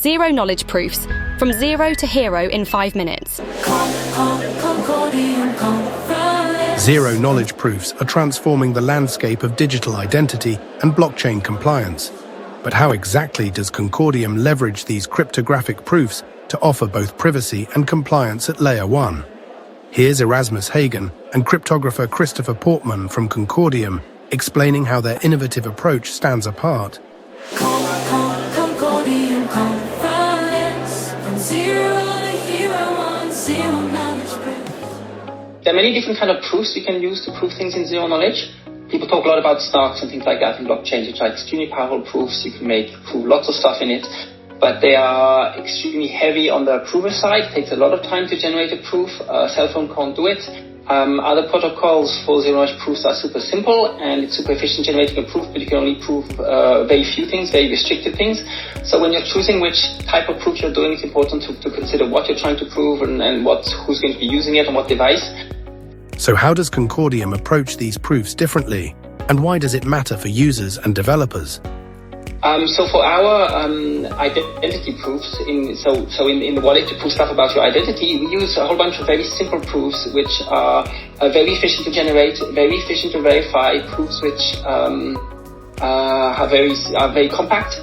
Zero knowledge proofs, from zero to hero in 5 minutes. Zero knowledge proofs are transforming the landscape of digital identity and blockchain compliance. But how exactly does Concordium leverage these cryptographic proofs to offer both privacy and compliance at Layer 1? Here's Erasmus Hagen and cryptographer Christopher Portman from Concordium explaining how their innovative approach stands apart. Concordium compliance, from zero to hero on zero knowledge proof. There are many different kind of proofs you can use to prove things in zero knowledge. People talk a lot about stocks and things like that in blockchain, which are extremely powerful proofs. You can prove lots of stuff in it, but they are extremely heavy on the prover side. It takes a lot of time to generate a proof. A cell phone can't do it. Other protocols for zero knowledge proofs are super simple and it's super efficient generating a proof, but you can only prove very few things, very restricted things. So when you're choosing which type of proof you're doing, it's important to consider what you're trying to prove and who's going to be using it on what device. So how does Concordium approach these proofs differently? And why does it matter for users and developers? So for our identity proofs, in the wallet to prove stuff about your identity, we use a whole bunch of very simple proofs which are very efficient to generate, very efficient to verify, proofs which are very compact,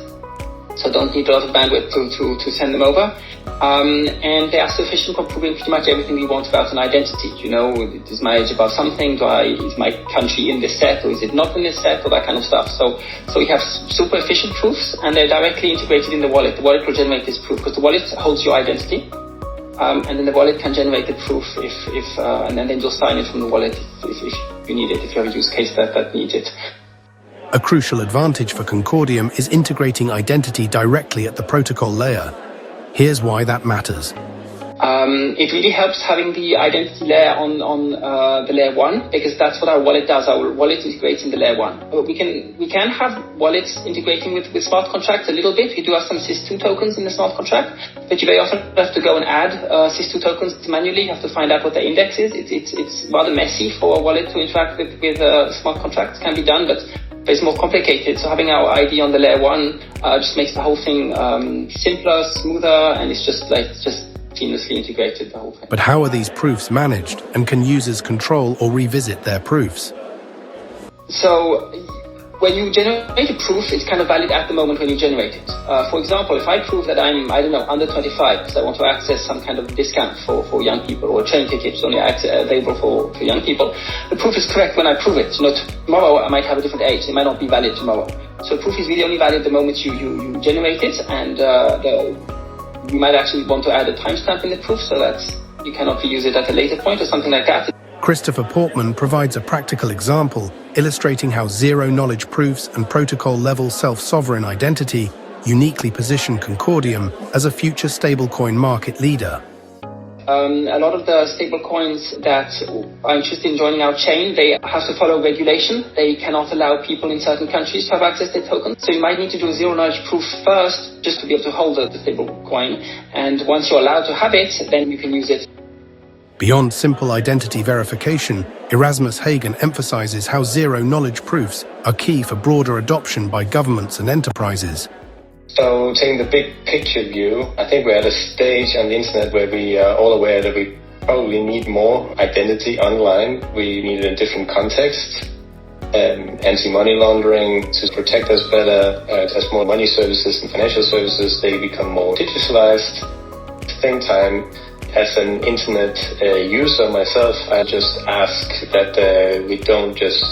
so don't need a lot of bandwidth to send them over. And they are sufficient for proving pretty much everything we want about an identity. Is my age above something? Is my country in this set, or is it not in this set, or that kind of stuff. So we have super efficient proofs, and they're directly integrated in the wallet. The wallet will generate this proof because the wallet holds your identity, and then the wallet can generate the proof and then you'll sign it from the wallet if you need it, if you have a use case that needs it. A crucial advantage for Concordium is integrating identity directly at the protocol layer. Here's why that matters. It really helps having the identity layer on the layer 1, because that's what our wallet does. Our wallet integrates in the layer 1. We can have wallets integrating with smart contracts a little bit. We do have some SIS2 tokens in the smart contract, but you very often have to go and add SIS2 tokens manually. You have to find out what the index is. It's rather messy for a wallet to interact with smart contracts. Can be done, but it's more complicated. So having our ID on the layer 1 just makes the whole thing simpler, smoother, and it's just seamlessly integrated, the whole thing. But how are these proofs managed, and can users control or revisit their proofs? So when you generate a proof, it's kind of valid at the moment when you generate it. For example, if I prove that I'm, under 25 because I want to access some kind of discount for young people, or a train ticket is only available for young people, the proof is correct when I prove it. Tomorrow I might have a different age. It might not be valid tomorrow. So proof is really only valid the moment you generate it, and you might actually want to add a timestamp in the proof so that you cannot reuse it at a later point or something like that. Christopher Portman provides a practical example illustrating how zero-knowledge proofs and protocol-level self-sovereign identity uniquely position Concordium as a future stablecoin market leader. A lot of the stablecoins that are interested in joining our chain, they have to follow regulation. They cannot allow people in certain countries to have access to their tokens. So you might need to do a zero-knowledge proof first just to be able to hold the stablecoin. And once you're allowed to have it, then you can use it. Beyond simple identity verification, Erasmus Hagen emphasizes how zero-knowledge proofs are key for broader adoption by governments and enterprises. So taking the big picture view, I think we're at a stage on the internet where we are all aware that we probably need more identity online. We need it in different contexts. Anti-money laundering to protect us better. As more money services and financial services, they become more digitalized. At the same time, as an internet user myself, I just ask that we don't just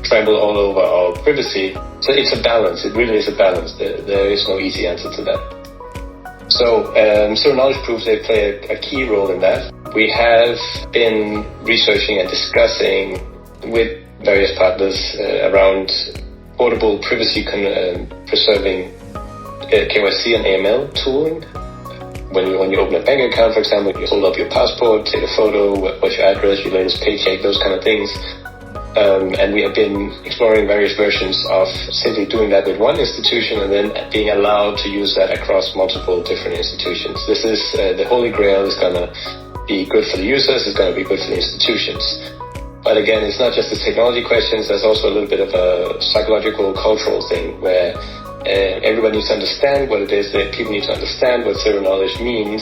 trample all over our privacy. So it's a balance. It really is a balance. There is no easy answer to that. So zero-knowledge proofs, they play a key role in that. We have been researching and discussing with various partners around portable privacy preserving KYC and AML tooling. When you open a bank account, for example, you hold up your passport, take a photo, what's your address, your latest paycheck, those kind of things. And we have been exploring various versions of simply doing that with one institution and then being allowed to use that across multiple different institutions. This is the holy grail. Is going to be good for the users, it's going to be good for the institutions. But again, it's not just the technology questions, there's also a little bit of a psychological, cultural thing where Everybody needs to understand what it is that people need to understand what zero knowledge means,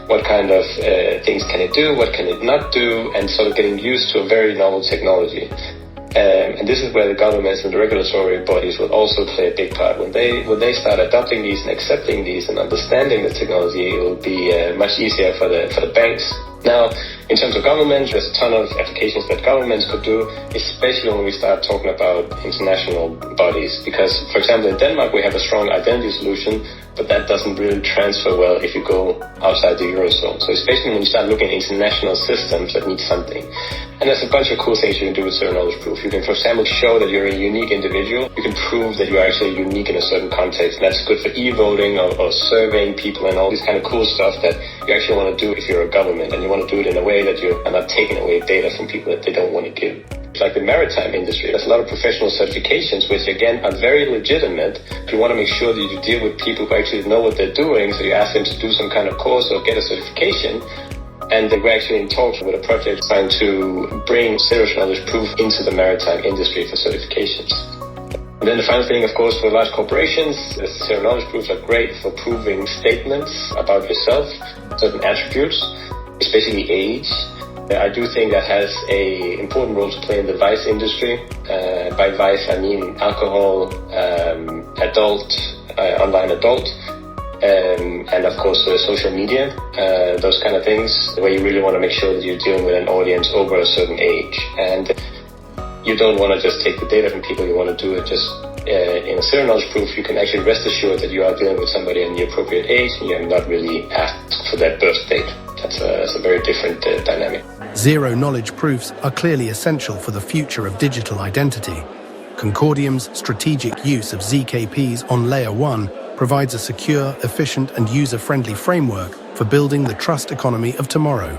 what kind of things can it do, what can it not do, and sort of getting used to a very novel technology. And this is where the governments and the regulatory bodies will also play a big part. When they start adopting these and accepting these and understanding the technology, it will be much easier for the banks. Now, in terms of government, there's a ton of applications that governments could do, especially when we start talking about international bodies. Because, for example, in Denmark, we have a strong identity solution, but that doesn't really transfer well if you go outside the Eurozone. So especially when you start looking at international systems that need something. And there's a bunch of cool things you can do with zero knowledge proof. You can, for example, show that you're a unique individual. You can prove that you're actually unique in a certain context. And that's good for e-voting or surveying people and all this kind of cool stuff that you actually want to do if you're a government. And you want to do it in a way that you are not taking away data from people that they don't want to give. It's like the maritime industry. There's a lot of professional certifications, which again are very legitimate. You want to make sure that you deal with people who actually know what they're doing. So you ask them to do some kind of course or get a certification. And we're actually in talks with a project trying to bring zero knowledge proof into the maritime industry for certifications. And then the final thing, of course, for large corporations, zero knowledge proofs are great for proving statements about yourself, certain attributes, especially age. I do think that has an important role to play in the vice industry. By vice, I mean alcohol, online adult. And of course social media, those kind of things, where you really want to make sure that you're dealing with an audience over a certain age. And you don't want to just take the data from people, you want to do it just in a zero knowledge proof. You can actually rest assured that you are dealing with somebody in the appropriate age and you have not really asked for that birth date. That's a very different dynamic. Zero knowledge proofs are clearly essential for the future of digital identity. Concordium's strategic use of ZKPs on Layer 1 provides a secure, efficient, and user-friendly framework for building the trust economy of tomorrow.